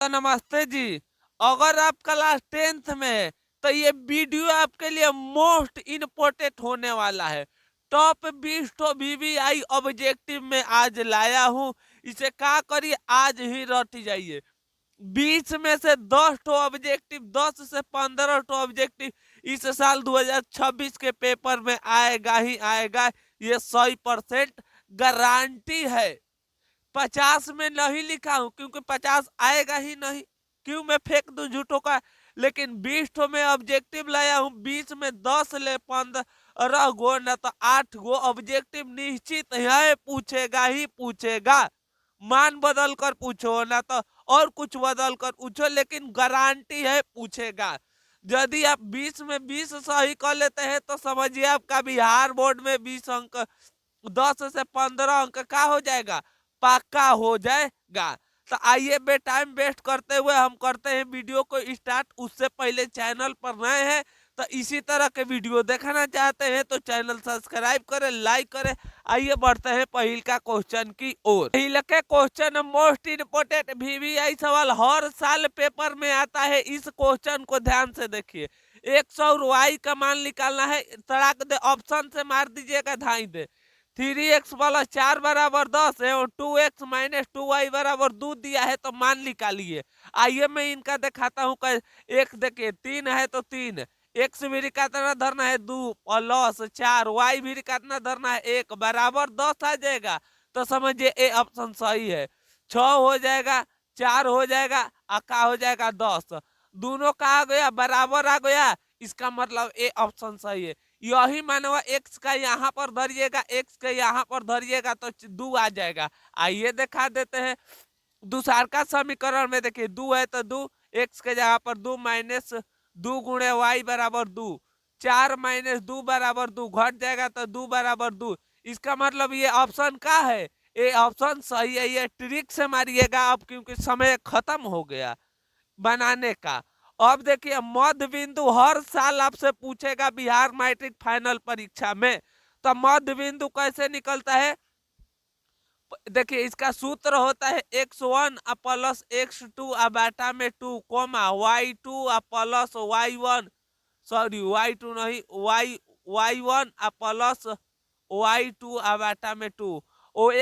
तो नमस्ते जी। अगर आप क्लास 10th में है तो ये वीडियो आपके लिए मोस्ट इम्पोर्टेंट होने वाला है। टॉप 20 तो VVI ऑब्जेक्टिव में आज लाया हूं। इसे क्या करिए, आज ही रट जाइए। 20 में से 10 तो ऑब्जेक्टिव, 10 से 15 तो ऑब्जेक्टिव इस साल 2026 के पेपर में आएगा ही आएगा। ये 100% गारंटी है। 50 में नहीं लिखा हूं क्योंकि 50 आएगा ही नहीं। क्यों मैं फेंक दूं झूठों का। लेकिन 20 तो मैं ऑब्जेक्टिव लाया हूं। 20 में 10 ले 15 गो ना तो 8 गो ऑब्जेक्टिव निश्चित है, पूछेगा ही पूछेगा। मान बदल कर पूछो ना तो और कुछ बदल कर पूछो, लेकिन गारंटी है पूछेगा। यदि आप 20 में 20 सही कर लेते हैं तो समझिए आपका बिहार बोर्ड में 20 अंक, 10 से 15 अंक का हो जाएगा, पक्का हो जाएगा। तो आइए बे टाइम वेस्ट करते हुए हम करते हैं वीडियो को स्टार्ट। उससे पहले चैनल पर नए हैं तो इसी तरह के वीडियो देखना चाहते हैं तो चैनल सब्सक्राइब करें, लाइक करें। आइए बढ़ते हैं पहल का क्वेश्चन की ओर। पहले के क्वेश्चन मोस्ट इंपोर्टेंट VVI सवाल हर साल पेपर में आता है। इस क्वेश्चन को ध्यान से देखिए। 100 का मान निकालना है। तड़ाक दे ऑप्शन से मार दीजिएगा, धाई दे। 3x प्लस 4 बराबर 10 है और 2x माइनस 2y बराबर 2 दिया है तो मान निकालिए। आइए मैं इनका दिखाता हूँ। एक देखिए 3 है तो 3, एक्स भी कितना धरना है 2 प्लस 4, वाई भी कितना धरना है 1 बराबर 10 आ जाएगा। तो समझिए ए ऑप्शन सही है। 6 हो जाएगा, 4 हो जाएगा, का हो जाएगा 10। दोनों का आ गया, बराबर आ गया। इसका मतलब ए ऑप्शन सही है। यही मानवा एक्स का यहाँ पर धरिएगा, एक्स का यहाँ पर धरिएगा तो 2 आ जाएगा। आइए दिखा देते हैं। दूसरा का समीकरण में देखिए 2 है तो 2, एक्स के जगह पर 2 माइनस 2 गुणे वाई बराबर 2, 4 माइनस 2 बराबर 2, घट जाएगा तो 2 बराबर 2। इसका मतलब ये ऑप्शन का है, ये ऑप्शन सही है। ये ट्रिक से मारिएगा आप क्योंकि समय खत्म हो गया बनाने का। अब देखिए मध्य बिंदु हर साल आपसे पूछेगा बिहार मैट्रिक फाइनल परीक्षा में। तो मध्य बिंदु कैसे निकलता है, देखिए इसका सूत्र होता है x1 प्लस x2 बाटा में 2 coma y2 plus y1, sorry y2 नहीं, y1 प्लस y2 बाटा में 2। और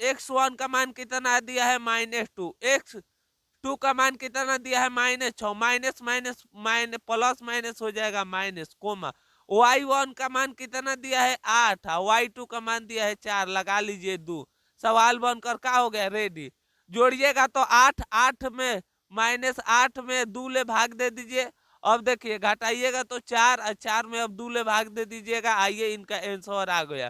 x1 का मान कितना दिया है -2, x2 का मान कितना दिया है -6, minus minus minus plus minus हो जाएगा माइनस कोमा। y1 का मान कितना दिया है 8, y2 का मान दिया है 4, लगा लीजिए 2। सवाल बनकर का हो गया रेडी। जोड़िएगा तो 8, 8 में -8 में 2 ले भाग दे दीजिए। अब देखिए घटाइएगा तो 4 और 4 में अब 2 ले भाग दे दीजिएगा। आइए इनका आंसर आ गया।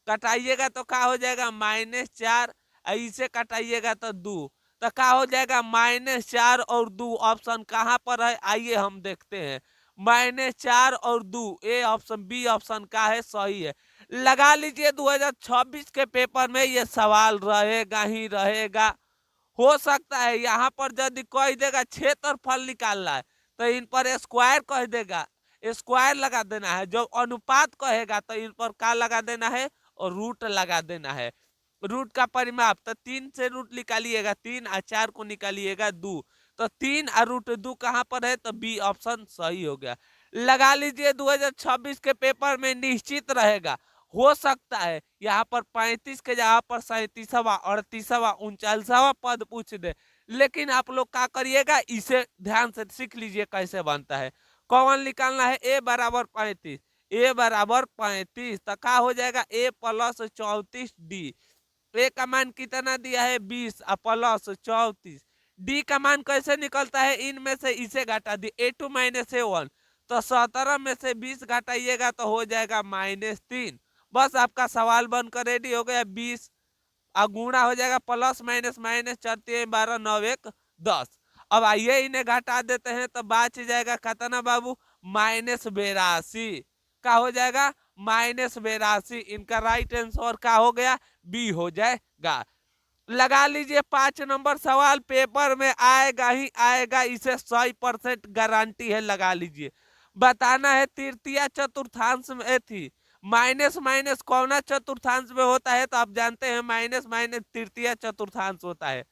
कटाइएगा तो क्या हो जाएगा -4, इसे कटाइएगा तो 2, तो क्या हो जाएगा -4 और 2। ऑप्शन कहाँ पर है आइए हम देखते हैं। -4 और 2, ए ऑप्शन बी ऑप्शन का है, सही है। लगा लीजिए 2026 के पेपर में ये सवाल रहेगा ही रहेगा। हो सकता है यहाँ पर यदि कह देगा क्षेत्रफल निकालना है तो इन पर स्क्वायर कह देगा, स्क्वायर लगा देना है। जब अनुपात कहेगा तो इन पर क्या लगा देना है, और रूट लगा देना है। रूट का परिमाप तो 3 से रूट निकालिएगा 3 और 4 को निकालिएगा 2, तो 3 और रूट 2 कहाँ पर है, तो बी ऑप्शन सही हो गया। लगा लीजिए 2026 के पेपर में निश्चित रहेगा। हो सकता है यहाँ पर 35 के जगह पर 37वां, 38वां, 39वां पद पूछ दे। लेकिन आप लोग क्या करिएगा, इसे ध्यान से सीख लीजिए कैसे बनता है। कौन निकालना है, ए बराबर 35, ए बराबर 35 तो क्या हो जाएगा ए प्लस 34 डी। ए का मान कितना दिया है 20 प्लस 34, डी का मान कैसे निकलता है, इनमें से इसे घटा दी A2 माइनस A1, तो 17 में से 20 घटाइएगा तो हो जाएगा -3। बस आपका सवाल बनकर रेडी हो गया। 20 गुणा हो जाएगा प्लस माइनस माइनस 4 3 12 9 1 10। अब आइए इन्हें घटा देते हैं तो बच जाएगा कितना बाबू -82। का हो जाएगा -82। इनका राइट आंसर का हो गया बी हो जाएगा। लगा लीजिए 5 नंबर सवाल पेपर में आएगा ही आएगा, इसे 100% गारंटी है। लगा लीजिए बताना है तृतीय चतुर्थांश में थी, माइनस माइनस कौना चतुर्थांश में होता है, तो आप जानते हैं माइनस माइनस तृतीय चतुर्थांश होता है।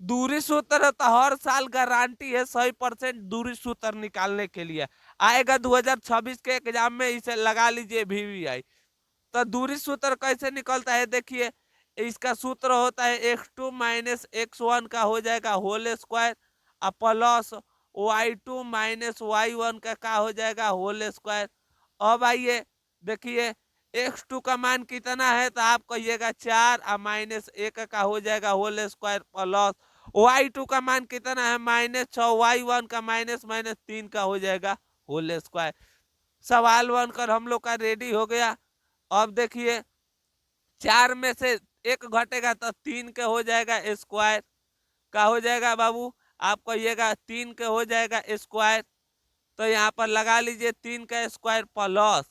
दूरी सूत्र है तो हर साल गारंटी है 100% दूरी सूत्र निकालने के लिए आएगा 2026 के एग्जाम में, इसे लगा लीजिए VVI। तो दूरी सूत्र कैसे निकलता है देखिए, इसका सूत्र होता है x2 माइनस x1 का हो जाएगा whole square plus y2 minus y1 का हो जाएगा होल स्क्वायर। अब आइए देखिए x2 का मान कितना है तो आप कहिएगा 4 और माइनस 1 का हो जाएगा होल स्क्वायर प्लस y2 का मान कितना है -6, y1 का माइनस माइनस 3 का हो जाएगा होल स्क्वायर। सवाल बनकर हम लोग का रेडी हो गया। अब देखिए 4 में से 1 घटेगा तो 3 के हो जाएगा स्क्वायर का हो जाएगा बाबू, आप कहिएगा 3 के हो जाएगा स्क्वायर। तो यहाँ पर लगा लीजिए 3 का स्क्वायर प्लस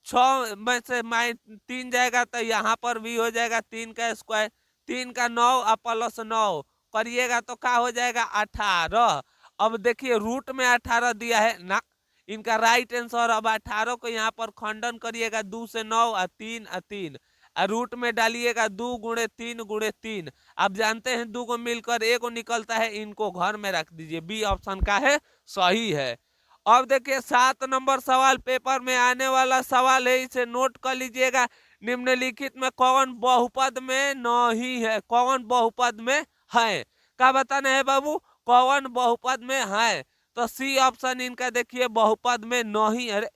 6 में से -3 जाएगा तो यहाँ पर भी हो जाएगा 3 का स्क्वायर, 3 का 9 और प्लस 9 करिएगा तो क्या हो जाएगा 18। अब देखिए रूट में 18 दिया है ना, इनका राइट आंसर। अब 18 को यहाँ पर खंडन करिएगा 2 से 9 और 3 और 3 और रूट में डालिएगा 2 गुणे 3 गुणे 3। आप जानते हैं 2 को मिलकर 1 निकलता है, इनको घर में रख दीजिए, बी ऑप्शन का है सही है। अब देखिए 7 नंबर सवाल पेपर में आने वाला सवाल है, इसे नोट कर लीजिएगा। निम्नलिखित में कौन बहुपद में नहीं है, कौन बहुपद में है, क्या बताना है बाबू, कौन बहुपद में है। तो सी ऑप्शन इनका देखिए बहुपद में नहीं, अरे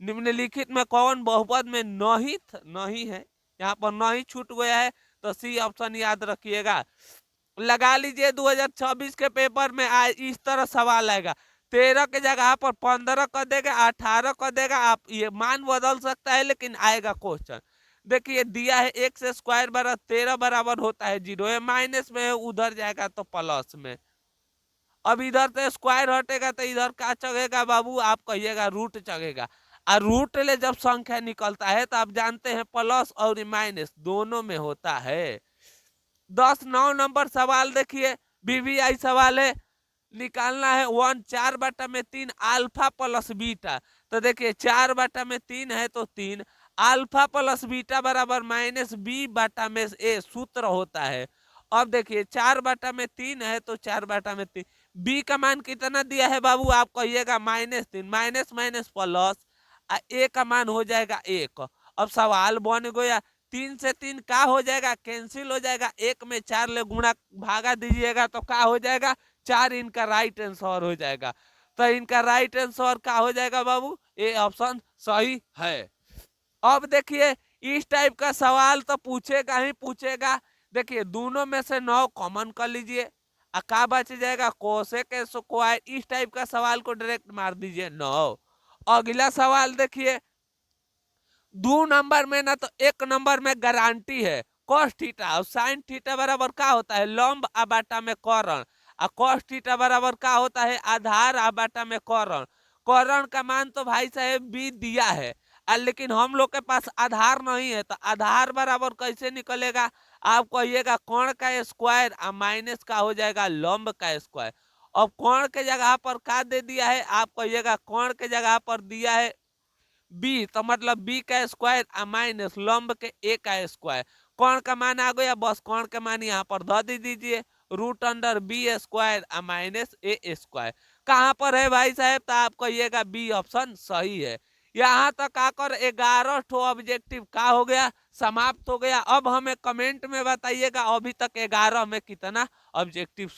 निम्नलिखित में कौन बहुपद में नहीं नहीं है, यहाँ पर नहीं छूट गया है तो सी ऑप्शन याद रखिएगा। लगा लीजिए 2026 के पेपर में इस तरह सवाल आएगा, 13 के जगह पर 15 कर देगा, 18 कर देगा, आप ये मान बदल सकता है लेकिन आएगा क्वेश्चन। देखिए दिया है x स्क्वायर बराबर 13 बराबर होता है 0, ये माइनस में है, उधर जाएगा तो प्लस में। अब इधर से स्क्वायर हटेगा तो इधर क्या चढ़ेगा बाबू, आप कहिएगा रूट चढ़ेगा। और रूट ले जब संख्या निकलता है तो आप जानते हैं प्लस और माइनस दोनों में होता है। 9 नंबर सवाल देखिए VVI सवाल है, निकालना है 1 4/3 अल्फा प्लस बीटा। तो देखिए 4/3 है तो 3 अल्फा प्लस बीटा बराबर -b/a सूत्र होता है। अब देखिए 4/3 है तो 4/3 बी का मान कितना दिया है बाबू, आप कहिएगा -3, माइनस माइनस प्लस ए का मान हो जाएगा 1। अब सवाल बन गया 3 से 3 का हो जाएगा कैंसिल हो जाएगा, 1 में 4 ले गुणा भागा दीजिएगा तो क्या हो जाएगा 4, इनका राइट आंसर हो जाएगा। तो इनका राइट आंसर क्या हो जाएगा बाबू, ए ऑप्शन सही है। अब देखिए इस टाइप का सवाल तो पूछेगा ही पूछेगा। देखिए दोनों में से 9 कॉमन कर लीजिए, का बच जाएगा कोसेक स्क्वायर, इस टाइप का सवाल को डायरेक्ट मार दीजिए 9। अगला सवाल देखिए 2 नंबर में ना तो 1 नंबर में गारंटी है cos थीटा और sin थीटा बराबर क्या होता है लंब बाटा में कर्ण, और cos थीटा बराबर क्या होता है आधार बाटा में कर्ण। कर्ण का मान तो भाई साहब b दिया है, लेकिन हम लोग के पास आधार नहीं है, तो आधार बराबर कैसे निकलेगा, आप कहिएगा कर्ण का स्क्वायर और माइनस का हो जाएगा लंब का स्क्वायर। अब कर्ण के जगह पर क्या दे दिया है, आप कहिएगा कर्ण के जगह पर दिया है बी, तो मतलब बी का स्क्वायर माइनस लंब के ए का स्क्वायर। कौन का मान आ गया, बस कौन का मान यहाँ पर धर दीजिए, √बी स्क्वायर माइनस ए स्क्वायर। कहाँ पर है भाई साहब, तो आप कहिएगा बी ऑप्शन सही है। यहाँ तक आकर 11 ठो ऑब्जेक्टिव का हो गया, समाप्त हो गया। अब हमें कमेंट में बताइएगा अभी तक 11 में कितना ऑब्जेक्टिव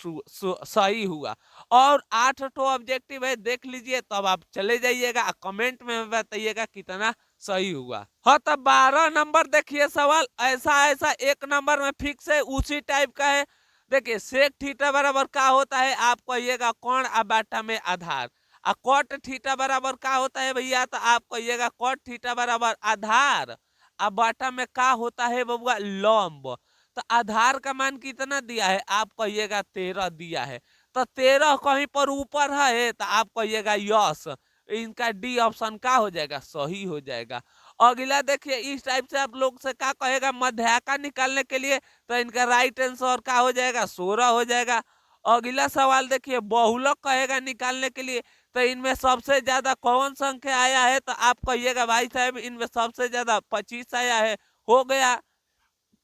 सही हुआ, और 8 ठो ऑब्जेक्टिव है देख लीजिए, तब आप चले जाइएगा कमेंट में बताइएगा कितना सही हुआ। हाँ तो 12 नंबर देखिए सवाल ऐसा ऐसा 1 नंबर में फिक्स है उसी टाइप का है। देखिए सेक थीटा बराबर क्या होता है, आप कहिएगा कोण बाटा में आधार, और कॉट थीटा बराबर क्या होता है भैया, तो आप कहिएगा कॉट थीटा बराबर आधार, अब बाटा में क्या होता है बबुआ लंब। तो आधार का मान कितना दिया है, आप कहिएगा 13 दिया है, तो 13 कहीं पर ऊपर है तो आप कहिएगा यस, इनका डी ऑप्शन का हो जाएगा सही हो जाएगा। अगला देखिए इस टाइप से आप लोग से क्या कहेगा मध्याका निकालने के लिए, तो इनका राइट आंसर क्या हो जाएगा 16 हो जाएगा। अगला सवाल देखिए बहुलक कहेगा निकालने के लिए, तो इनमें सबसे ज्यादा कौन संख्या आया है, तो आप कहिएगा भाई साहब इनमें सबसे ज्यादा 25 आया है, हो गया।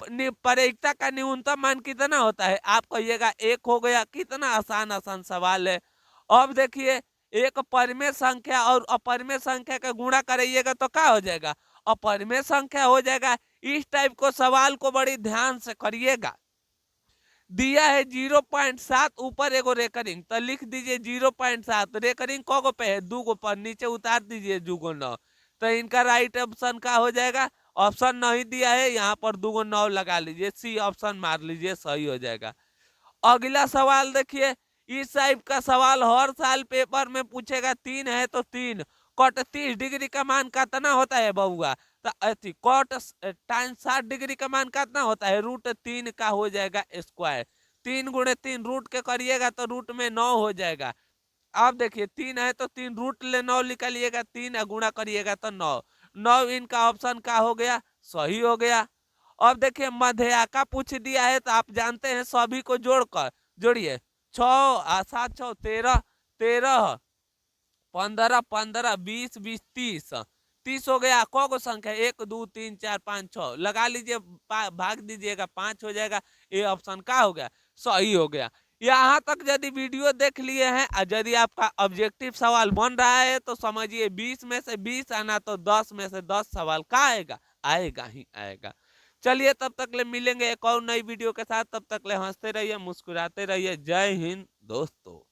परिकता का न्यूनतम मान कितना होता है? आप कहिएगा 1 हो गया। कितना आसान आसान सवाल है। अब देखिए, एक परिमेय संख्या और अपरिमेय संख्या का गुणा करिएगा तो क्या हो जाएगा? अपरिमेय संख्या हो जाएगा। इस टाइप को सवाल को बड़ी ध्यान से करिएगा। दिया है 0.7, ऊपर एगो रेकरिंग, तो लिख दीजिए 0.7। रेकरिंग कगो पे है? 2 पर, नीचे उतार दीजिए 2 तो इनका राइट ऑप्शन का हो जाएगा। ऑप्शन नहीं दिया है, यहाँ पर 2 लगा लीजिए, सी ऑप्शन मार लीजिए, सही हो जाएगा। अगला सवाल देखिए, इस टाइप का सवाल हर साल पेपर में पूछेगा। 3 है तो 3 कट 30 डिग्री का मान कितना होता है बउआ? तो कट टाइम 60 डिग्री का मान कितना होता है? √3 का हो जाएगा स्क्वायर। 3 × 3 रूट के करिएगा तो रूट में 9 हो जाएगा। अब देखिए, 3 है तो 3 रूट ले 9 निकालिएगा, 3 गुणा करिएगा तो 9। 9 इनका ऑप्शन का हो गया, सही हो गया। अब देखिए, मध्याका पूछ दिया है तो आप जानते हैं सभी को जोड़कर जोड़िए। 6 7 6 13, 13 15 15 20 20 30, 30 हो गया। कौ संख्या? 1 2 3 4 5 6 लगा लीजिए, भाग दीजिएगा, 5 हो जाएगा। ये ऑप्शन का हो गया, सही हो गया। यहाँ तक यदि वीडियो देख लिए हैं और यदि आपका ऑब्जेक्टिव सवाल बन रहा है तो समझिए 20 में से 20 आना तो 10 में से 10 सवाल का आएगा, आएगा ही आएगा। चलिए, तब तक ले मिलेंगे एक और नई वीडियो के साथ। तब तक ले हंसते रहिए, मुस्कुराते रहिए। जय हिंद दोस्तों।